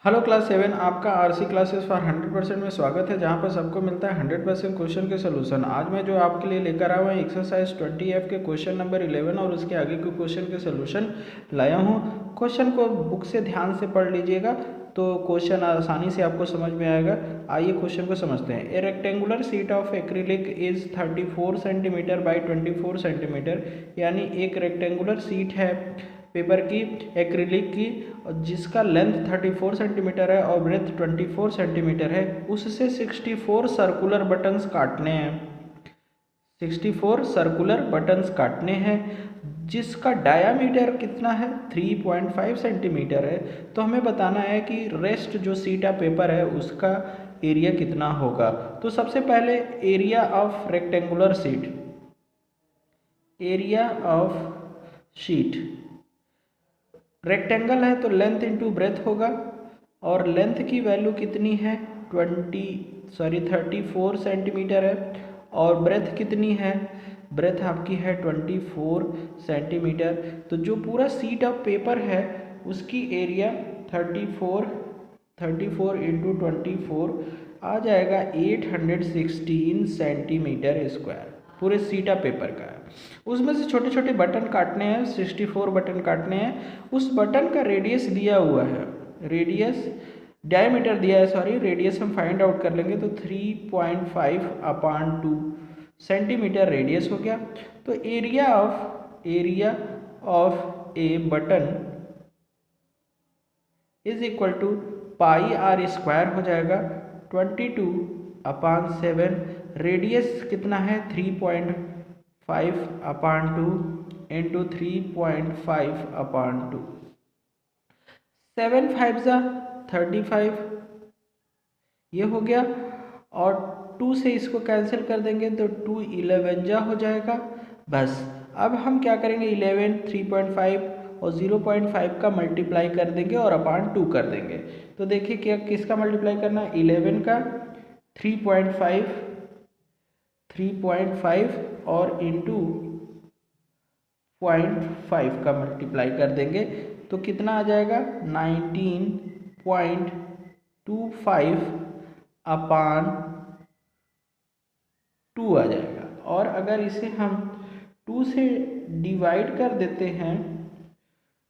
Hello class 7, आपका RC classes for 100% में स्वागत है, जहां पर सबको मिलता है 100% क्वेश्चन के सोल्यूशन। आज मैं जो आपके लिए लेकर आया हूँ एक्सरसाइज 20F के क्वेश्चन नंबर 11 और उसके आगे के क्वेश्चन के सोल्यूशन लाया हूँ। क्वेश्चन को बुक से ध्यान से पढ़ लीजिएगा तो क्वेश्चन आसानी से आपको समझ में आएगा। आइए क्वेश्चन को समझते हैं। ए rectangular sheet of acrylic is 34 centimetre by 24 centimetre, यानी एक रेक्टेंगुलर शीट है पेपर की, एक्रिलिक की, जिसका लेंथ 34 सेंटीमीटर है और ब्रेथ 24 सेंटीमीटर है, उससे 64 सर्कुलर बटन्स काटने हैं। 64 सर्कुलर बटन्स काटने हैं जिसका डायामीटर कितना है, 3.5 सेंटीमीटर है। तो हमें बताना है कि रेस्ट जो शीट ऑफ पेपर है उसका एरिया कितना होगा। तो सबसे पहले area of rectangular sheet, area of sheet, rectangle है तो लेंथ इंटू ब्रेथ होगा, और लेंथ की वैल्यू कितनी है 34 सेंटीमीटर है, और ब्रेथ कितनी है, ब्रेथ आपकी है 24 सेंटीमीटर। तो जो पूरा शीट ऑफ पेपर है उसकी एरिया 34 इंटू 24 आ जाएगा 816 सेंटीमीटर स्क्वायर, पूरे शीट ऑफ पेपर का है। उसमें से छोटे छोटे बटन काटने हैं, 64 बटन काटने हैं। उस बटन का रेडियस दिया हुआ है, रेडियस डायमीटर दिया है, सॉरी रेडियस हम फाइंड आउट कर लेंगे तो 3.5/2 सेंटीमीटर रेडियस हो गया। तो area of a button is equal to pi r square हो जाएगा 22/7। रेडियस कितना है 3.5/2 इंटू 3.5/2, 7 5 जा 35 ये हो गया, और 2 से इसको कैंसिल कर देंगे तो 2 11 जा हो जाएगा। बस अब हम क्या करेंगे, 11 3.5 और 0.5 का मल्टीप्लाई कर देंगे और अपान 2 कर देंगे। तो देखिए क्या किसका मल्टीप्लाई करना है, 11 का 3.5 और इंटू 0.5 का मल्टीप्लाई कर देंगे तो कितना आ जाएगा 19.25/2 आ जाएगा। और अगर इसे हम 2 से डिवाइड कर देते हैं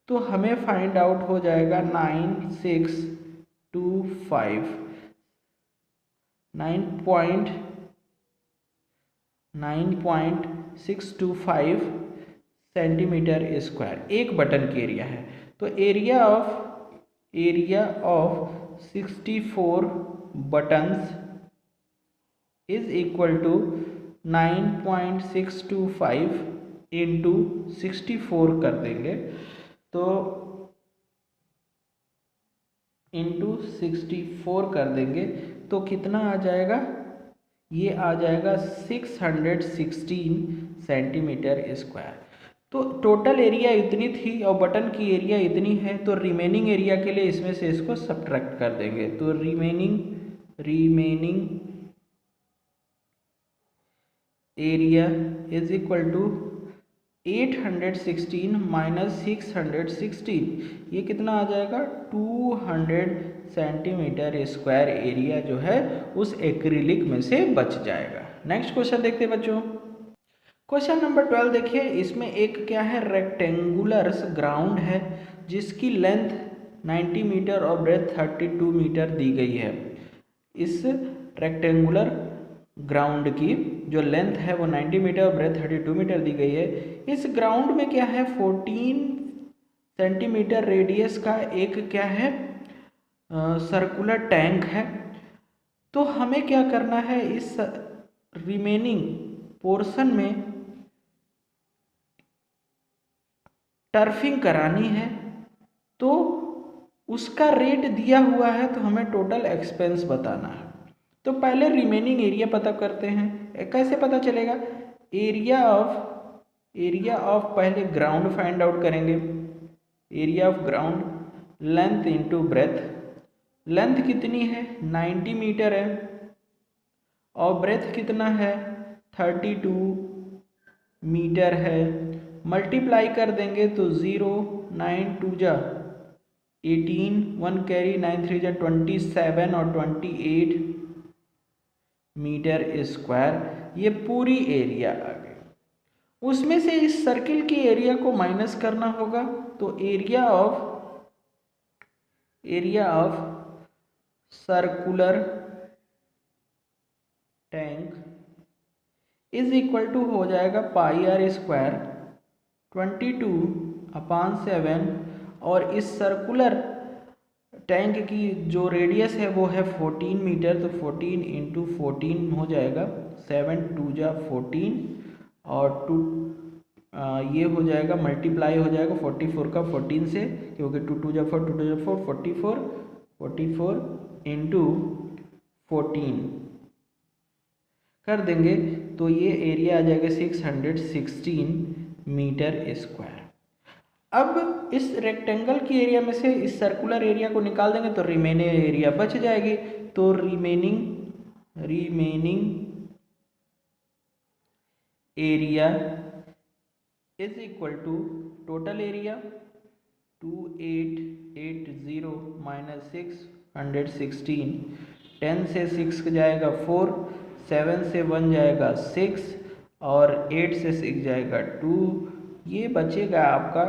तो हमें फाइंड आउट हो जाएगा 9.625 सेंटीमीटर स्क्वायर एक बटन की एरिया है। तो area of 64 buttons is equal to 9.625 into 64 कर देंगे तो इंटू 64 कर देंगे तो कितना आ जाएगा, ये आ जाएगा 616 सेंटीमीटर स्क्वायर। तो टोटल एरिया इतनी थी और बटन की एरिया इतनी है, तो रिमेनिंग एरिया के लिए इसमें से इसको सब्ट्रैक्ट कर देंगे। तो remaining area is equal to 816 minus 616, ये कितना आ जाएगा 200 सेंटीमीटर स्क्वायर एरिया जो है उस एक्रिलिक में से बच जाएगा। नेक्स्ट क्वेश्चन देखते हैं बच्चों। क्वेश्चन नंबर 12 देखिए, इसमें एक क्या है, रेक्टेंगुलर ग्राउंड है जिसकी लेंथ 90 मीटर और ब्रेथ 32 मीटर दी गई है। इस रेक्टेंगुलर ग्राउंड की जो लेंथ है वो 90 मीटर और ब्रेथ 32 मीटर दी गई है। इस ग्राउंड में क्या है, 14 सेंटीमीटर रेडियस का एक क्या है सर्कुलर टैंक है। तो हमें क्या करना है, इस रिमेनिंग पोर्शन में टर्फिंग करानी है। तो उसका रेट दिया हुआ है तो हमें टोटल एक्सपेंस बताना है। तो पहले रिमेनिंग एरिया पता करते हैं। कैसे पता चलेगा, एरिया ऑफ पहले ग्राउंड फाइंड आउट करेंगे, area of ground, length into breadth. Length कितनी है 90 मीटर है और ब्रेथ कितना है 32 मीटर है। मल्टीप्लाई कर देंगे तो 0 9 2 जा 18, 1 कैरी, 9 3 जा 27 और 28 मीटर स्क्वायर, ये पूरी एरिया आ गई। उसमें से इस सर्किल की एरिया को माइनस करना होगा, तो area of circular tank is equal to हो जाएगा पाई आर स्क्वायर 22/7, और इस सर्कुलर टैंक की जो रेडियस है वो है 14 मीटर, तो 14 इंटू 14 हो जाएगा, 7 2 जा 14 और 2 ये हो जाएगा, मल्टीप्लाई हो जाएगा 44 का 14 से, क्योंकि 2 2 जा 4 2 2 जा 4 44 इंटू 14 कर देंगे तो ये एरिया आ जाएगा 616 मीटर स्क्वायर। अब इस रेक्टेंगल की एरिया में से इस सर्कुलर एरिया को निकाल देंगे तो रिमेनिंग एरिया बच जाएगी, तो remaining area is equal to total area 2880 minus 616, 10 से 6 जाएगा 4, 7 से 1 जाएगा 6 और 8 से 6 जाएगा 2, ये बचेगा आपका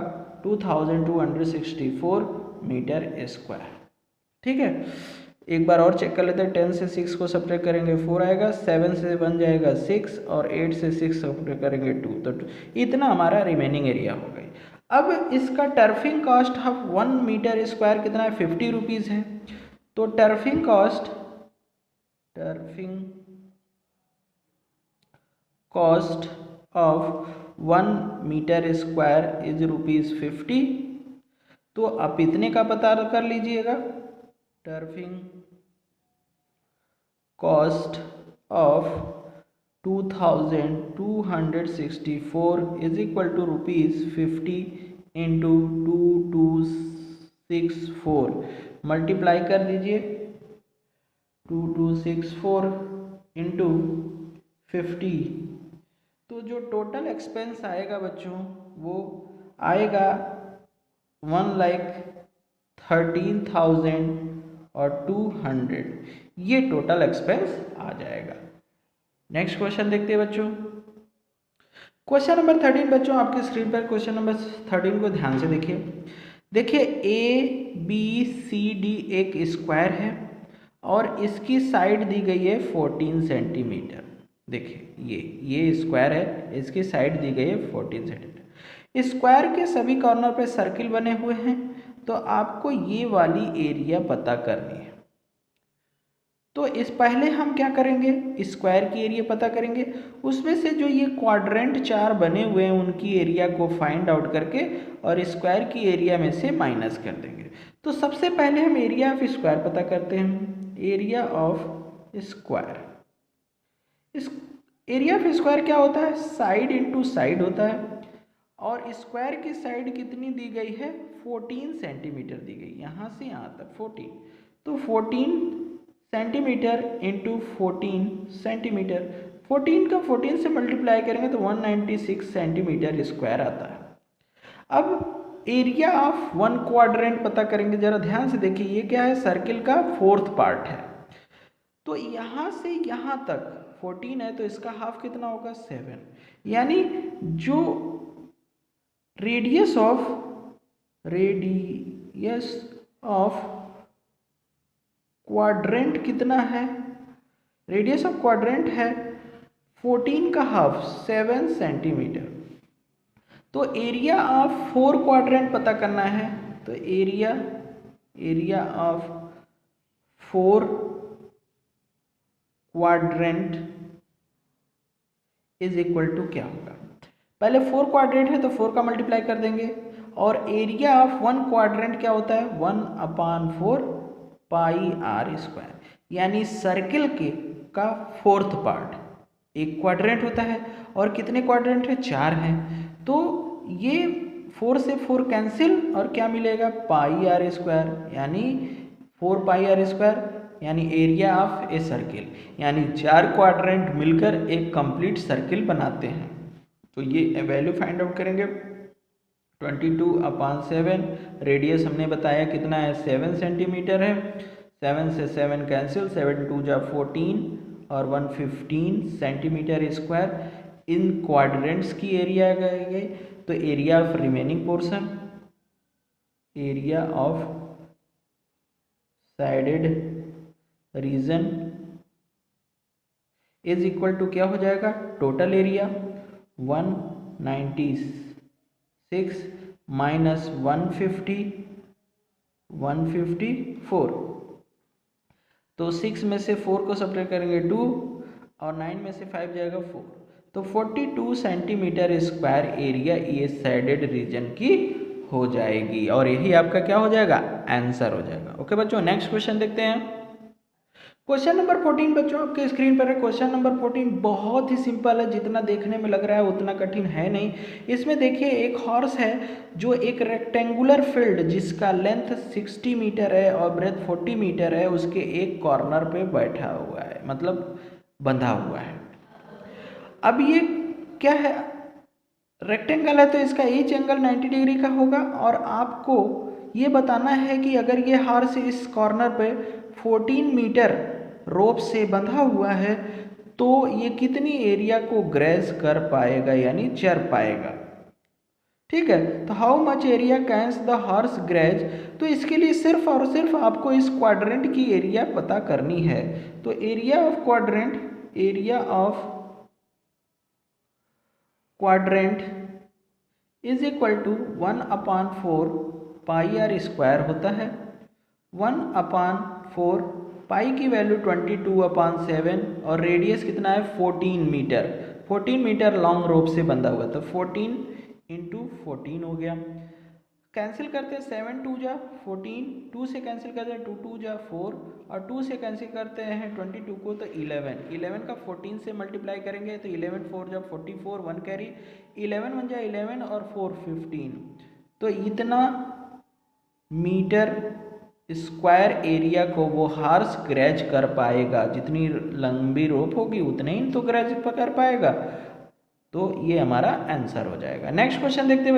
2264 मीटर स्क्वायर। ठीक है, एक बार और चेक कर लेते हैं। 10 से 6 को सब्ट्रैक्ट करेंगे 4 आएगा, 7 से 1 जाएगा 6 और 8 से 6 सब्ट्रैक्ट करेंगे 2, तो इतना हमारा रिमेनिंग एरिया हो गई। अब इसका turfing cost of 1 metre square कितना है, 50 रुपीज़ है। तो turfing cost of 1 metre square is ₹50। तो आप इतने का पता कर लीजिएगा, turfing cost of 2264 is equal to ₹50 into 2264, multiply कर दीजिए 2264 इंटू 50, तो जो टोटल एक्सपेंस आएगा बच्चों वो आएगा 1,13,200, ये टोटल एक्सपेंस आ जाएगा। नेक्स्ट क्वेश्चन देखते हैं बच्चों। क्वेश्चन नंबर 13 बच्चों आपके स्क्रीन पर क्वेश्चन नंबर 13 को ध्यान से देखिए ABCD एक स्क्वायर है और इसकी साइड दी गई है 14 सेंटीमीटर। देखिए ये स्क्वायर है, इसकी साइड दी गई है 14 सेंटीमीटर। स्क्वायर के सभी कॉर्नर पे सर्किल बने हुए हैं, तो आपको ये वाली एरिया पता करनी है। तो इस पहले हम क्या करेंगे, स्क्वायर की एरिया पता करेंगे, उसमें से जो ये क्वाड्रेंट 4 बने हुए हैं उनकी एरिया को फाइंड आउट करके और स्क्वायर की एरिया में से माइनस कर देंगे। तो सबसे पहले हम एरिया ऑफ स्क्वायर पता करते हैं। एरिया ऑफ स्क्वायर, इस एरिया ऑफ स्क्वायर क्या होता है, साइड इंटू साइड होता है, और स्क्वायर की साइड कितनी दी गई है, 14 सेंटीमीटर दी गई, यहाँ से यहाँ तक 14, तो 14 सेंटीमीटर इंटू 14 सेंटीमीटर, 14 का 14 से मल्टीप्लाई करेंगे तो 196 सेंटीमीटर स्क्वायर आता है। अब एरिया ऑफ 1 क्वाड्रेंट पता करेंगे, जरा ध्यान से देखिए, ये क्या है, सर्किल का 4th पार्ट है। तो यहाँ से यहाँ तक 14 है, तो इसका हाफ कितना होगा, 7, यानी जो रेडियस ऑफ क्वाड्रेंट कितना है, रेडियस ऑफ क्वाड्रेंट है 14 का हाफ 7 सेंटीमीटर। तो एरिया ऑफ 4 क्वाड्रेंट पता करना है, तो area of 4 quadrant is equal to क्या होगा, पहले 4 क्वाड्रेंट है तो 4 का मल्टीप्लाई कर देंगे, और एरिया ऑफ 1 क्वाड्रेंट क्या होता है, 1/4 पाई आर स्क्वायर, यानी सर्किल का 4th पार्ट। एक क्वाड्रेंट होता है और कितने क्वाड्रेंट है, 4 हैं, तो ये 4 से 4 कैंसिल और क्या मिलेगा, पाई आर स्क्वायर, यानी 4 पाई आर स्क्वायर, यानी एरिया ऑफ ए सर्किल, यानी 4 क्वाड्रेंट मिलकर एक कंप्लीट सर्किल बनाते हैं। तो ये वैल्यू फाइंड आउट करेंगे 22/7। रेडियस हमने बताया कितना है, 7 सेंटीमीटर है। 7 से 7 कैंसिल, 7 2 जा 14 और 115 सेंटीमीटर स्क्वायर। इन क्वाड्रेंट्स की एरिया गई, तो area of remaining portion, area of shaded region is equal to क्या हो जाएगा, टोटल एरिया 196 माइनस 154। तो 6 में से 4 को सब्ट्रैक्ट करेंगे 2 और 9 में से 5 जाएगा 4। तो 42 सेंटीमीटर स्क्वायर एरिया ये साइडेड रीजन की हो जाएगी और यही आपका क्या हो जाएगा, आंसर हो जाएगा। ओके बच्चों, नेक्स्ट क्वेश्चन देखते हैं। क्वेश्चन नंबर 14 बच्चों आपके स्क्रीन पर है। क्वेश्चन नंबर 14 बहुत ही सिंपल है, जितना देखने में लग रहा है उतना कठिन है नहीं। इसमें देखिए एक हॉर्स है जो एक रेक्टेंगुलर फील्ड जिसका लेंथ 60 मीटर है और ब्रेथ 40 मीटर है, उसके एक कॉर्नर पे बैठा हुआ है, मतलब बंधा हुआ है। अब ये क्या है, रेक्टेंगल है तो इसका ईच एंगल 90 डिग्री का होगा और आपको ये बताना है कि अगर ये हॉर्स इस कॉर्नर पे 14 मीटर रोप से बंधा हुआ है तो ये कितनी एरिया को ग्रेज कर पाएगा, यानी चर पाएगा। ठीक है, तो how much area can the horse graze, तो इसके लिए सिर्फ और सिर्फ आपको इस क्वाड्रेंट की एरिया पता करनी है। तो area of quadrant, area of quadrant is equal to 1/4 pi r square होता है। 1/4 पाई की वैल्यू 22/7 और रेडियस कितना है 14 मीटर। 14 मीटर लॉन्ग रोप से बंधा हुआ, तो 14 इंटू 14 हो गया। कैंसिल करते हैं, 7 2 जा 14, 2 से कैंसिल करते हैं 2 2 जा 4 और 2 से कैंसिल करते हैं 22 को तो 11। 11 का 14 से मल्टीप्लाई करेंगे तो 11 4 जा 44, 1 कैरी, 11 1 जा 11 और 4 15। तो इतना मीटर स्क्वायर एरिया को वो हॉर्स ग्रेज कर पाएगा। जितनी लंबी रोप होगी उतने ही तो ग्रेज कर पाएगा। तो ये हमारा आंसर हो जाएगा। नेक्स्ट क्वेश्चन देखते हैं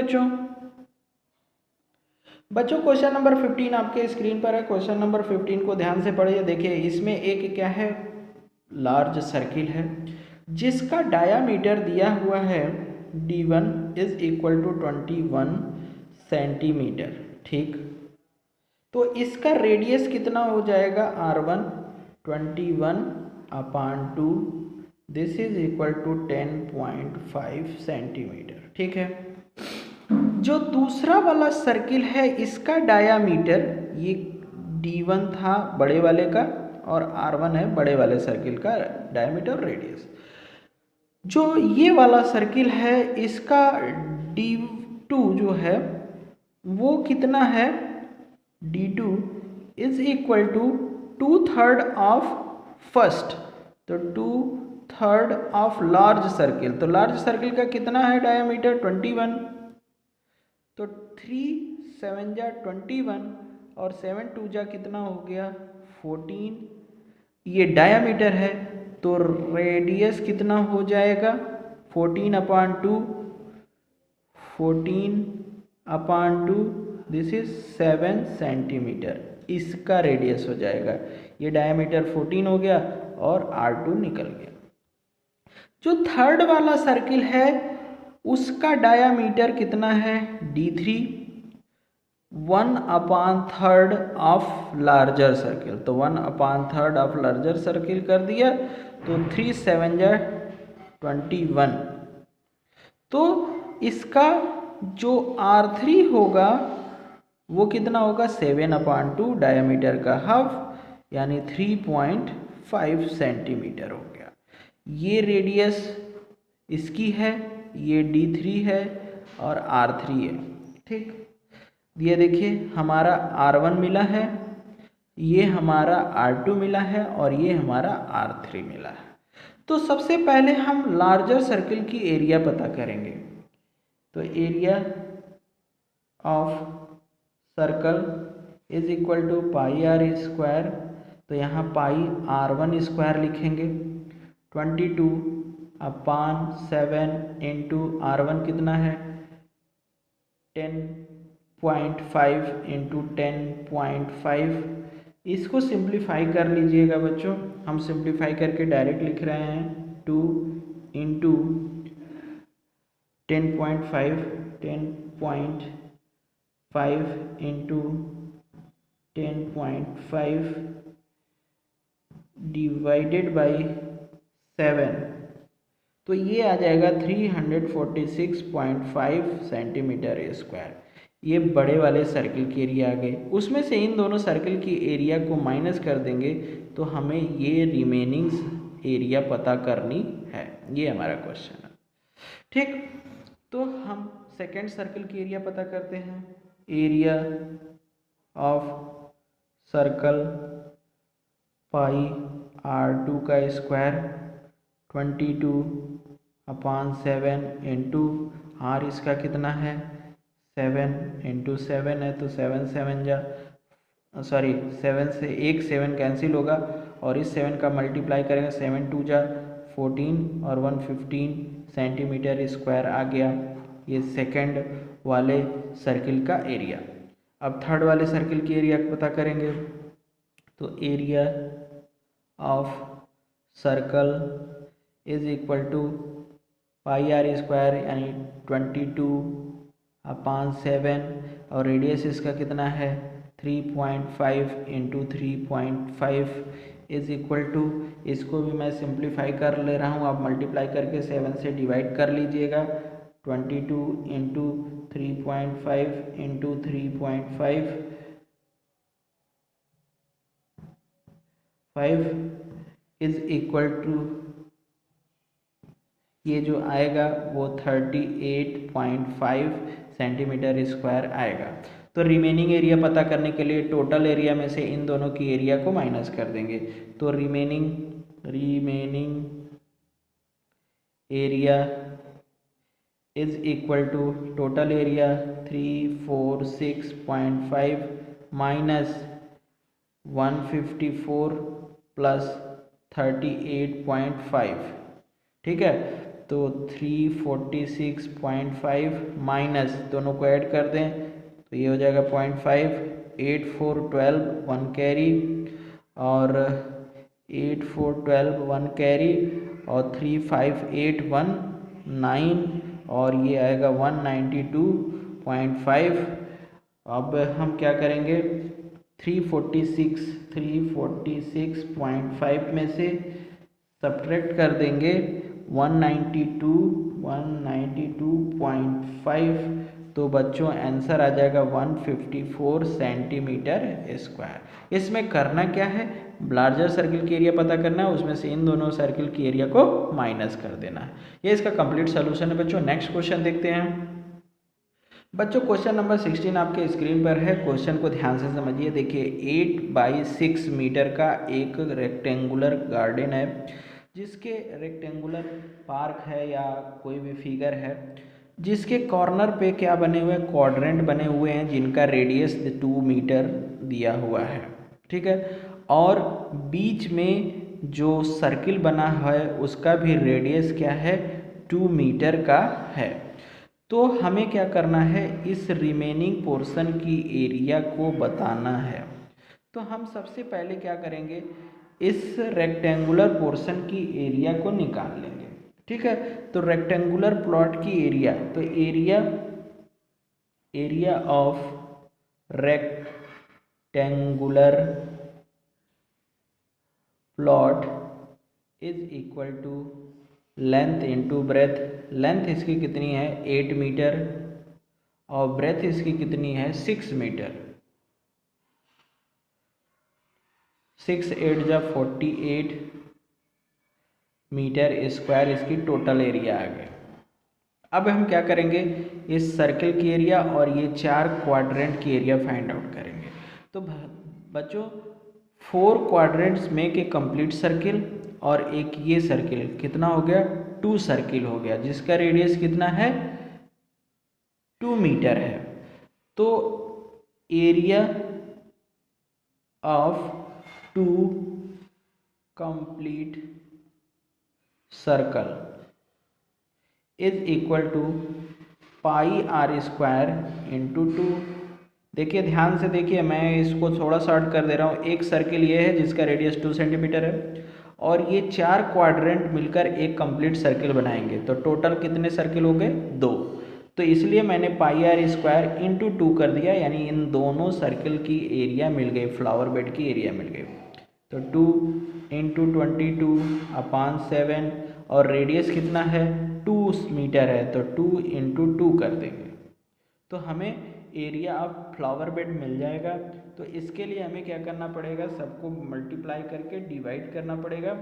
बच्चों क्वेश्चन नंबर 15 आपके स्क्रीन पर है। क्वेश्चन नंबर 15 को ध्यान से पढ़िए। देखिए इसमें एक क्या है, लार्ज सर्किल है जिसका डायामीटर दिया हुआ है d1 is equal to 21 centimetre. ठीक, तो इसका रेडियस कितना हो जाएगा r1, 21/2, this is equal to 10.5 centimetre. ठीक है, जो दूसरा वाला सर्किल है इसका डायामीटर, ये d1 था बड़े वाले का और r1 है बड़े वाले सर्किल का डायामीटर रेडियस। जो ये वाला सर्किल है इसका d2 जो है वो कितना है, d2 is equal to 2/3 of first, तो 2/3 ऑफ लार्ज सर्किल। तो लार्ज सर्किल का कितना है डायामीटर 21, तो 3 7 जा 21 और 7 2 जा कितना हो गया 14। ये डायामीटर है तो रेडियस कितना हो जाएगा 14/2, 14/2 दिस इज 7 सेंटीमीटर, इसका रेडियस हो जाएगा। ये डायामीटर 14 हो गया और R2 निकल गया। जो थर्ड वाला सर्किल है उसका डायामीटर कितना है d3, 1/3 ऑफ लार्जर सर्किल, तो 1/3 ऑफ लार्जर सर्किल कर दिया तो 3 7 जा 21। तो इसका जो R3 होगा वो कितना होगा 7/2 डायामीटर का हाफ, यानी 3.5 सेंटीमीटर हो गया। ये रेडियस इसकी है, ये d3 है और R3 है। ठीक, ये देखिए हमारा R1 मिला है, ये हमारा R2 मिला है और ये हमारा R3 मिला है। तो सबसे पहले हम लार्जर सर्किल की एरिया पता करेंगे। तो area of circle is equal to pi r square, तो यहाँ पाई r1 स्क्वायर लिखेंगे, 22/7 इंटू r1 कितना है 10.5 इंटू 10.5, इसको सिंप्लीफाई कर लीजिएगा बच्चों। हम सिंप्लीफाई करके डायरेक्ट लिख रहे हैं 2 इंटू 10.5 इंटू 10.5 डिवाइडेड बाई 7, तो ये आ जाएगा 346.5 सेंटीमीटर स्क्वायर। ये बड़े वाले सर्किल की एरिया आ गई। उसमें से इन दोनों सर्किल की एरिया को माइनस कर देंगे तो हमें ये रिमेनिंग एरिया पता करनी है। ये हमारा क्वेश्चन है। ठीक, तो हम सेकेंड सर्किल की एरिया पता करते हैं। Area of circle pi R2 का स्क्वायर 22/7 इंटू R इसका कितना है 7 इंटू 7 है तो 7 से एक 7 कैंसिल होगा और इस 7 का मल्टीप्लाई करेंगे 7 2 जा 14 और 115 सेंटीमीटर स्क्वायर आ गया। ये सेकंड वाले सर्किल का एरिया। अब थर्ड वाले सर्किल की एरिया पता करेंगे तो area of circle is equal to pi r square यानी 22/7 और रेडियस इसका कितना है 3.5 इंटू 3.5 इज इक्वल टू, इसको भी मैं सिंप्लीफाई कर ले रहा हूँ। आप मल्टीप्लाई करके 7 से डिवाइड कर लीजिएगा। 22 into 3.5 into 3.5 is equal to, ये जो आएगा वो 38.5 सेंटीमीटर स्क्वायर आएगा। तो रिमेनिंग एरिया पता करने के लिए टोटल एरिया में से इन दोनों की एरिया को माइनस कर देंगे। तो remaining area is equal to total area 346.5 minus 154 plus 38.5। ठीक है, तो 346.5 माइनस दोनों को ऐड कर दें तो ये हो जाएगा 0.5, 8 4 12 1 कैरी और 8 4 12 1 कैरी और 3 5 8 1 9 और ये आएगा 192.5। अब हम क्या करेंगे 346.5 में से सब्ट्रैक्ट कर देंगे 192.5, तो बच्चों आंसर आ जाएगा 154 सेंटीमीटर स्क्वायर। इसमें करना क्या है, लार्जर सर्किल की एरिया पता करना है, उसमें से इन दोनों सर्किल की एरिया को माइनस कर देना है। ये इसका कंप्लीट सोल्यूशन है बच्चों। नेक्स्ट क्वेश्चन देखते हैं बच्चों। क्वेश्चन नंबर 16 आपके स्क्रीन पर है। क्वेश्चन को ध्यान से समझिए। देखिए 8/6 मीटर का एक रेक्टेंगुलर गार्डन है जिसके रेक्टेंगुलर पार्क है या कोई भी फिगर है जिसके कॉर्नर पे क्या बने हुए हैं, क्वाड्रेंट बने हुए हैं जिनका रेडियस 2 मीटर दिया हुआ है। ठीक है, और बीच में जो सर्किल बना है उसका भी रेडियस क्या है 2 मीटर का है। तो हमें क्या करना है, इस रिमेनिंग पोर्शन की एरिया को बताना है। तो हम सबसे पहले क्या करेंगे, इस रेक्टेंगुलर पोर्शन की एरिया को निकाल लेंगे। ठीक है, तो रेक्टेंगुलर प्लॉट की एरिया, तो area of rectangular plot is equal to length into breadth. Length इसकी कितनी है 8 मीटर और ब्रेथ इसकी कितनी है 6 मीटर। 6 8 जा 48 मीटर स्क्वायर इसकी टोटल एरिया आ गई। अब हम क्या करेंगे, इस सर्किल की एरिया और ये 4 क्वाड्रेंट की एरिया फाइंड आउट करेंगे। तो बच्चों 4 क्वाड्रेंट्स में के कंप्लीट सर्किल और एक ये सर्किल कितना हो गया 2 सर्किल हो गया जिसका रेडियस कितना है 2 मीटर है। तो area of 2 complete circle is equal to pi r square into 2। देखिए ध्यान से देखिए, मैं इसको थोड़ा शॉर्ट कर दे रहा हूँ। एक सर्किल ये है जिसका रेडियस 2 सेंटीमीटर है और ये 4 क्वाड्रेंट मिलकर एक कंप्लीट सर्किल बनाएंगे। तो टोटल कितने सर्किल हो गए? 2। तो इसलिए मैंने पाई आर स्क्वायर इंटू 2 कर दिया, यानी इन दोनों सर्किल की एरिया मिल गई, फ्लावर बेड की एरिया मिल गई। तो 2 इंटू 22/7 और रेडियस कितना है? 2 मीटर है, तो 2 इंटू 2 कर देंगे तो हमें एरिया ऑफ फ्लावर बेड मिल जाएगा। तो इसके लिए हमें क्या करना पड़ेगा? सबको मल्टीप्लाई करके डिवाइड करना पड़ेगा।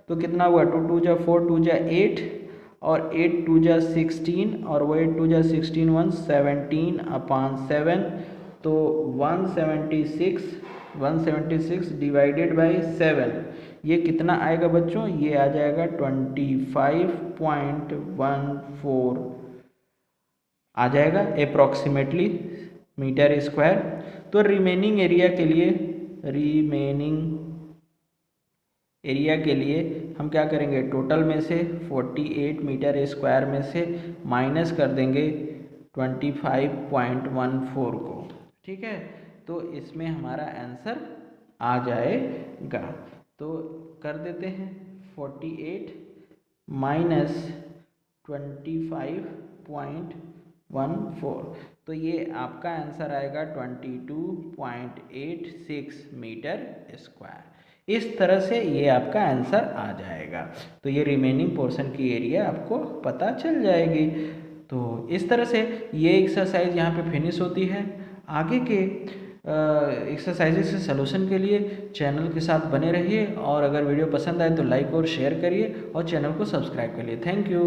तो कितना हुआ? 2 2 जा 4, 2 जा 8 और 8 2 जा 16 और वो 8 2 जा 16 17/7। तो 176 डिवाइडेड बाई 7, ये कितना आएगा बच्चों? ये आ जाएगा 25.14 आ जाएगा अप्रॉक्सीमेटली मीटर स्क्वायर। तो रिमेनिंग एरिया के लिए हम क्या करेंगे? टोटल में से 48 मीटर स्क्वायर में से माइनस कर देंगे 25.14 को। ठीक है, तो इसमें हमारा आंसर आ जाएगा। तो कर देते हैं 48 माइनस 25.14, तो ये आपका आंसर आएगा 22.86 मीटर स्क्वायर। इस तरह से ये आपका आंसर आ जाएगा। तो ये रिमेनिंग पोर्शन की एरिया आपको पता चल जाएगी। तो इस तरह से ये एक्सरसाइज यहाँ पे फिनिश होती है। आगे के एक्सरसाइजेस के सलूशन के लिए चैनल के साथ बने रहिए और अगर वीडियो पसंद आए तो लाइक और शेयर करिए और चैनल को सब्सक्राइब करिए। Thank you.